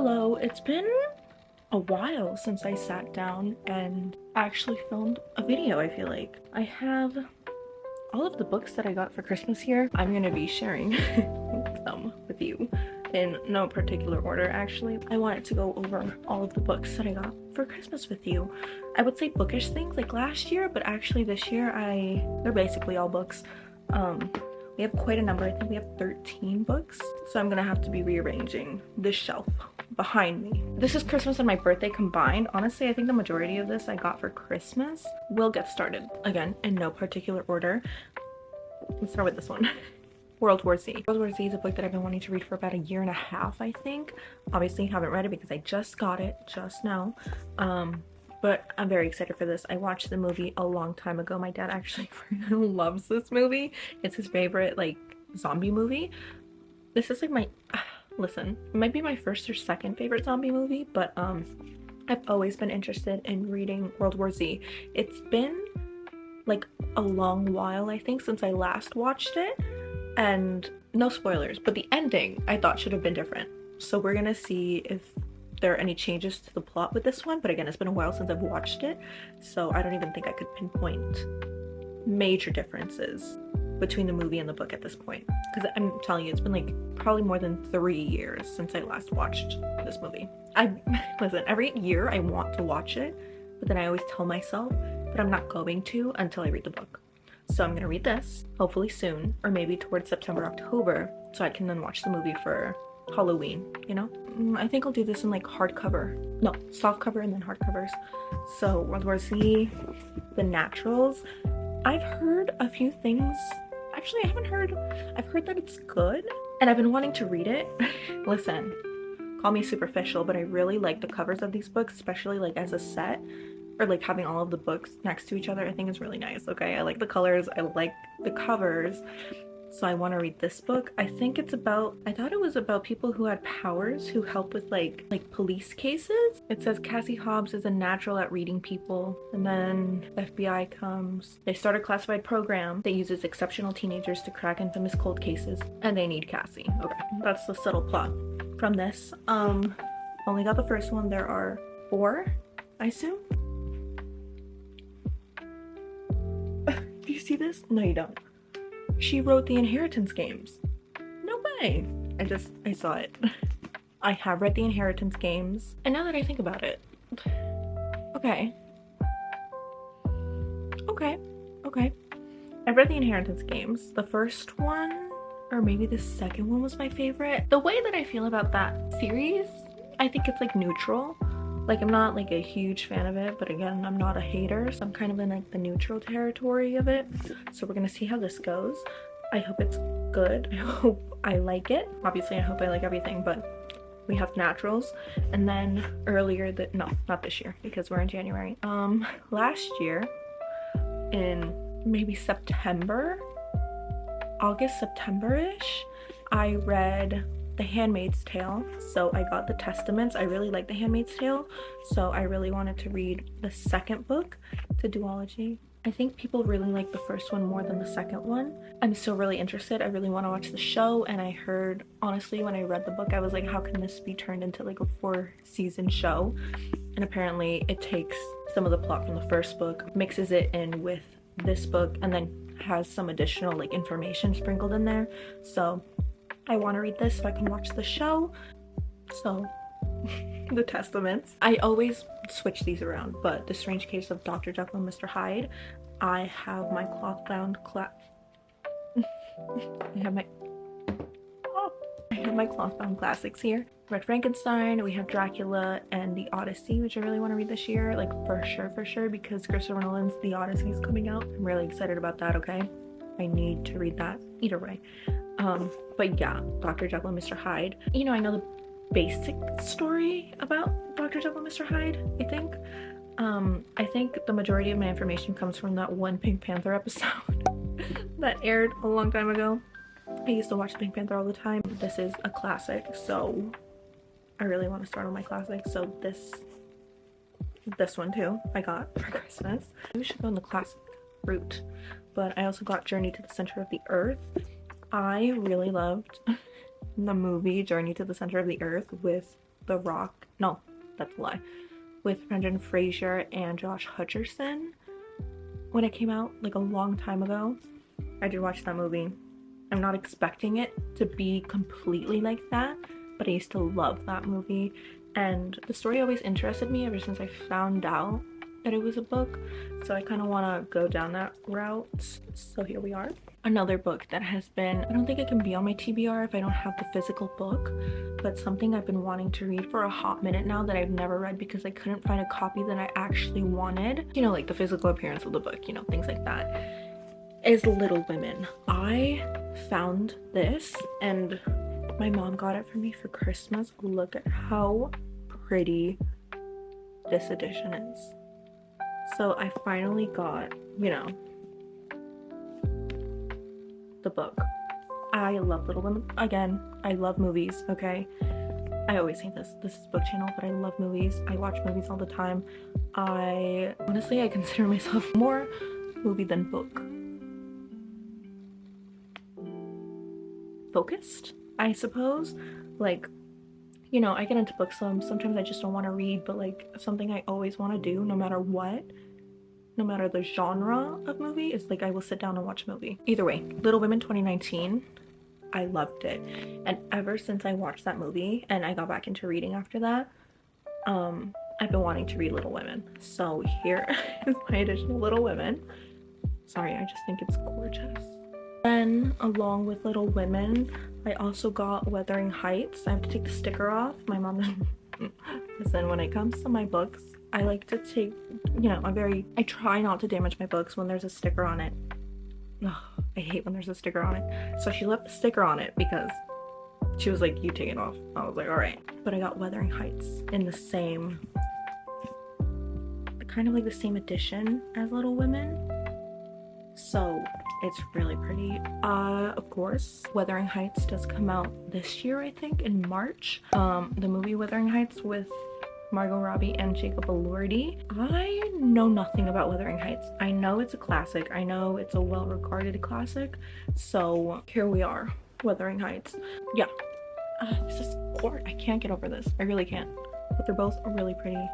Hello, it's been a while since I sat down and actually filmed a video. I feel like I have all of the books that I got for Christmas here. I'm gonna be sharing them with you in no particular order. Actually, I wanted to go over all of the books that I got for Christmas with you. I would say bookish things like last year, but actually this year they're basically all books. We have quite a number. I think we have 13 books, so I'm gonna have to be rearranging this shelf behind me. This is Christmas and my birthday combined. Honestly, I think the majority of this I got for Christmas. We'll get started again in no particular order. Let's start with this one. World War Z. World War Z is a book that I've been wanting to read for about a year and a half, I think. Obviously haven't read it because I just got it just now. But I'm very excited for this. I watched the movie a long time ago. My dad actually loves this movie. It's his favorite like zombie movie. This is like my listen, it might be my first or second favorite zombie movie, but I've always been interested in reading World War Z. It's been like a long while, I think, since I last watched it, and no spoilers, but the ending I thought should have been different. So we're gonna see if there are any changes to the plot with this one, but again, it's been a while since I've watched it, so I don't even think I could pinpoint major differences between the movie and the book at this point, because I'm telling you, it's been like probably more than 3 years since I last watched this movie. Listen, every year I want to watch it, but then I always tell myself that I'm not going to until I read the book. So I'm gonna read this hopefully soon, or maybe towards September, October, so I can then watch the movie for Halloween, you know? I think I'll do this in like hardcover. No, softcover and then hardcovers. So World War Z, The Naturals. I've heard a few things. Actually, I've heard that it's good, and I've been wanting to read it. Listen, call me superficial, but I really like the covers of these books, especially like as a set, or like having all of the books next to each other. I think it's really nice. Okay, I like the colors, I like the covers. So I want to read this book. I think it's about, I thought it was about people who had powers who help with like police cases. It says Cassie Hobbs is a natural at reading people, and then FBI comes. They start a classified program that uses exceptional teenagers to crack infamous cold cases, and they need Cassie. Okay, that's the subtle plot from this. Only got the first one. There are 4, I assume. Do you see this? No, you don't. She wrote the Inheritance games. No way. I saw it. I have read the Inheritance games, and now that I think about it, okay. I've read the Inheritance games. The first one, or maybe the second one, was my favorite. The way that I feel about that series, I think it's like neutral. Like, I'm not like a huge fan of it, but again, I'm not a hater, so I'm kind of in like the neutral territory of it. So we're gonna see how this goes. I hope it's good. I hope I like it. Obviously, I hope I like everything, but we have Naturals. And then earlier no, not this year, because we're in January. Last year, in maybe September, August, September-ish, I read The Handmaid's Tale. So I got the Testaments. I really like The Handmaid's Tale, so I really wanted to read the second book, the duology. I think people really like the first one more than the second one. I'm still really interested. I really want to watch the show, and I heard, honestly, when I read the book, I was like, how can this be turned into like a 4-season show? And apparently it takes some of the plot from the first book, mixes it in with this book, and then has some additional like information sprinkled in there. So I want to read this so I can watch the show. So the Testaments. I always switch these around, but The Strange Case of Dr. Jekyll and Mr. Hyde. I have my cloth-bound I have my cloth-bound classics here. Red Frankenstein, we have Dracula, and The Odyssey, which I really want to read this year, like for sure, because Christopher Nolan's The Odyssey is coming out. I'm really excited about that, okay? I need to read that either way. But yeah, Dr. Jekyll and Mr. Hyde. You know, I know the basic story about Dr. Jekyll and Mr. Hyde, I think. I think the majority of my information comes from that one Pink Panther episode that aired a long time ago. I used to watch Pink Panther all the time. This is a classic, so I really want to start on my classics. So this one too I got for Christmas. We should go in the classic route, but I also got Journey to the Center of the Earth. I really loved the movie Journey to the Center of the Earth with The Rock. No, that's a lie. With Brendan Fraser and Josh Hutcherson. When it came out like a long time ago, I did watch that movie. I'm not expecting it to be completely like that, but I used to love that movie, and the story always interested me ever since I found out that it was a book, so I kind of want to go down that route. So here we are. Another book that has been, I don't think it can be on my TBR if I don't have the physical book, but something I've been wanting to read for a hot minute now that I've never read because I couldn't find a copy that I actually wanted. You know, like the physical appearance of the book, you know, things like that, is Little Women. I found this and my mom got it for me for Christmas. Look at how pretty this edition is. So I finally got, you know, the book. I love Little Women. Again, I love movies, okay? I always say this is book channel, but I love movies. I watch movies all the time. I consider myself more movie than book focused, I suppose. Like, you know, I get into books sometimes I just don't want to read, but like something I always want to do no matter what, no matter the genre of movie, is like I will sit down and watch a movie. Either way, Little Women 2019, I loved it. And ever since I watched that movie and I got back into reading after that, I've been wanting to read Little Women. So here is my edition of Little Women. Sorry, I just think it's gorgeous. Then, along with Little Women, I also got Wuthering Heights. I have to take the sticker off. My mom listen, when it comes to my books, I like to take, you know, I try not to damage my books when there's a sticker on it. Ugh, I hate when there's a sticker on it. So she left the sticker on it because she was like, you take it off. I was like, all right. But I got Wuthering Heights in the same, kind of like the same edition as Little Women. So it's really pretty. Of course, Wuthering Heights does come out this year, I think, in March. The movie Wuthering Heights with Margot Robbie and Jacob Elordi. I know nothing about Wuthering Heights. I know it's a classic. I know it's a well-regarded classic. So here we are, Wuthering Heights. Yeah, this is gorgeous. I can't get over this. I really can't. But they're both really pretty.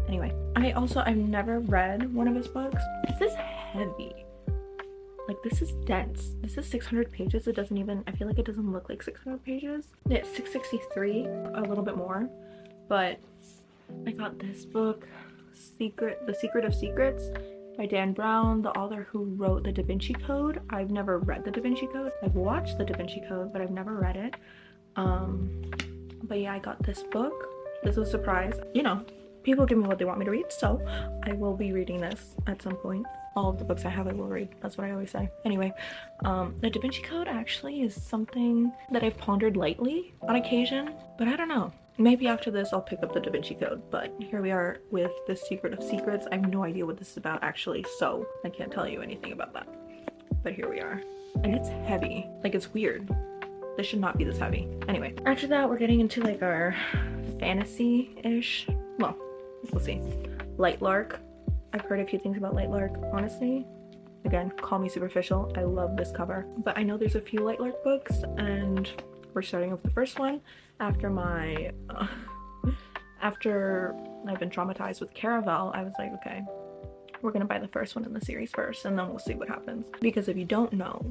Anyway, I've never read one of his books. This is heavy. Like, this is dense. This is 600 pages. It doesn't even, I feel like it doesn't look like 600 pages. It's 663, a little bit more. But I got this book, The Secret of Secrets by Dan Brown, the author who wrote the Da Vinci Code. I've never read the Da Vinci Code. I've watched the Da Vinci Code, but I've never read it. But yeah, I got this book. This was a surprise. You know, people give me what they want me to read, so I will be reading this at some point. All of the books I have I will read. That's what I always say. Anyway, the Da Vinci Code actually is something that I've pondered lightly on occasion, but I don't know. Maybe after this I'll pick up the Da Vinci Code, but here we are with The Secret of Secrets. I have no idea what this is about actually, so I can't tell you anything about that. But here we are. And it's heavy. Like, it's weird. This should not be this heavy. Anyway, after that we're getting into like our fantasy-ish. Well, we'll see. Light Lark. I've heard a few things about Light Lark, honestly. Again, call me superficial. I love this cover. But I know there's a few Light Lark books, and we're starting with the first one. After I've been traumatized with Caraval, I was like, okay, we're gonna buy the first one in the series first, and then we'll see what happens. Because if you don't know,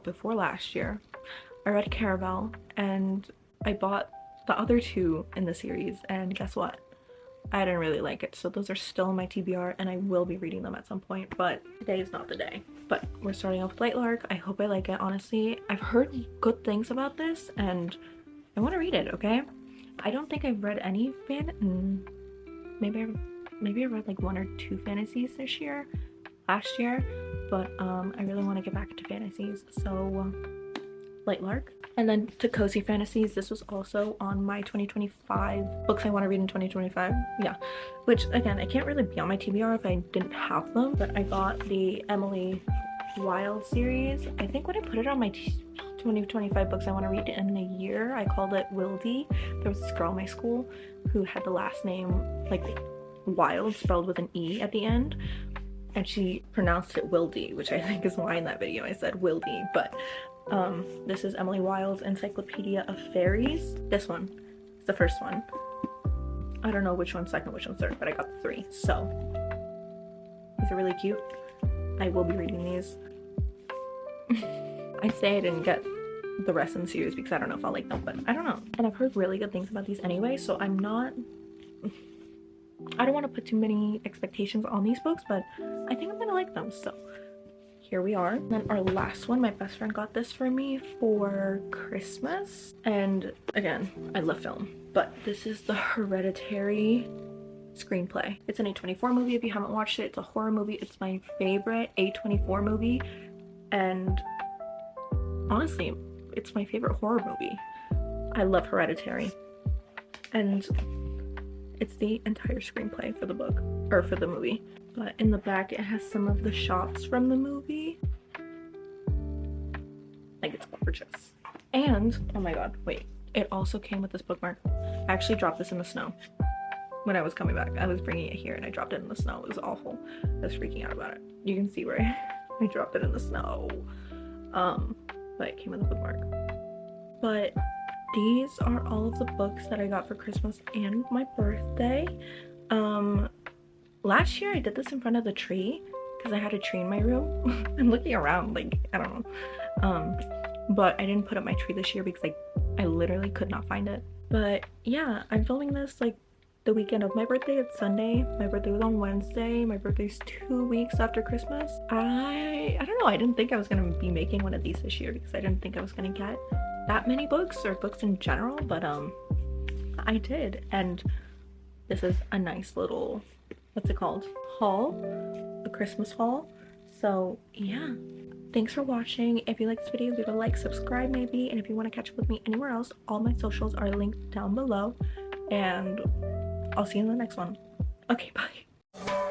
before last year, I read Caraval, and I bought the other two in the series, and guess what? I didn't really like it, so those are still in my TBR, and I will be reading them at some point, but today is not the day. But we're starting off with Light Lark. I hope I like it, honestly. I've heard good things about this, and I want to read it, okay? I don't think I've read any maybe I read like 1 or 2 fantasies last year, but I really want to get back into fantasies, so Light Lark. And then to Cozy Fantasies, this was also on my 2025 books I want to read in 2025. Yeah, which again, I can't really be on my TBR if I didn't have them, but I got the Emily Wilde series. I think when I put it on my 2025 books I want to read in a year, I called it Wildy. There was this girl in my school who had the last name like Wilde spelled with an E at the end, and she pronounced it Wildy, which I think is why in that video I said Wildy. But This is Emily Wilde's Encyclopedia of Fairies. This one is the first one. I don't know which one's second, which one's third, but I got the 3. So these are really cute. I will be reading these. I say I didn't get the rest of the series because I don't know if I'll like them, but I don't know. And I've heard really good things about these anyway, so I don't want to put too many expectations on these books, but I think I'm gonna like them. So here we are. And then our last one, my best friend got this for me for Christmas. And again, I love film, but this is the Hereditary screenplay. It's an A24 movie if you haven't watched it. It's a horror movie. It's my favorite A24 movie. And honestly, it's my favorite horror movie. I love Hereditary. And it's the entire screenplay for the book, or for the movie. But in the back, it has some of the shots from the movie. Like, it's gorgeous. And, oh my god, wait. It also came with this bookmark. I actually dropped this in the snow when I was coming back. I was bringing it here and I dropped it in the snow. It was awful. I was freaking out about it. You can see where I dropped it in the snow. But it came with a bookmark. But these are all of the books that I got for Christmas and my birthday. Last year I did this in front of the tree because I had a tree in my room. I'm looking around like, I don't know. But I didn't put up my tree this year because I literally could not find it. But yeah, I'm filming this like the weekend of my birthday. It's Sunday. My birthday was on Wednesday. My birthday's 2 weeks after Christmas. I don't know. I didn't think I was gonna be making one of these this year because I didn't think I was gonna get that many books or books in general, but I did. And this is a nice little, what's it called, haul, a Christmas haul. So yeah, thanks for watching. If you like this video, leave a like, subscribe maybe, and if you want to catch up with me anywhere else, all my socials are linked down below, and I'll see you in the next one. Okay, bye.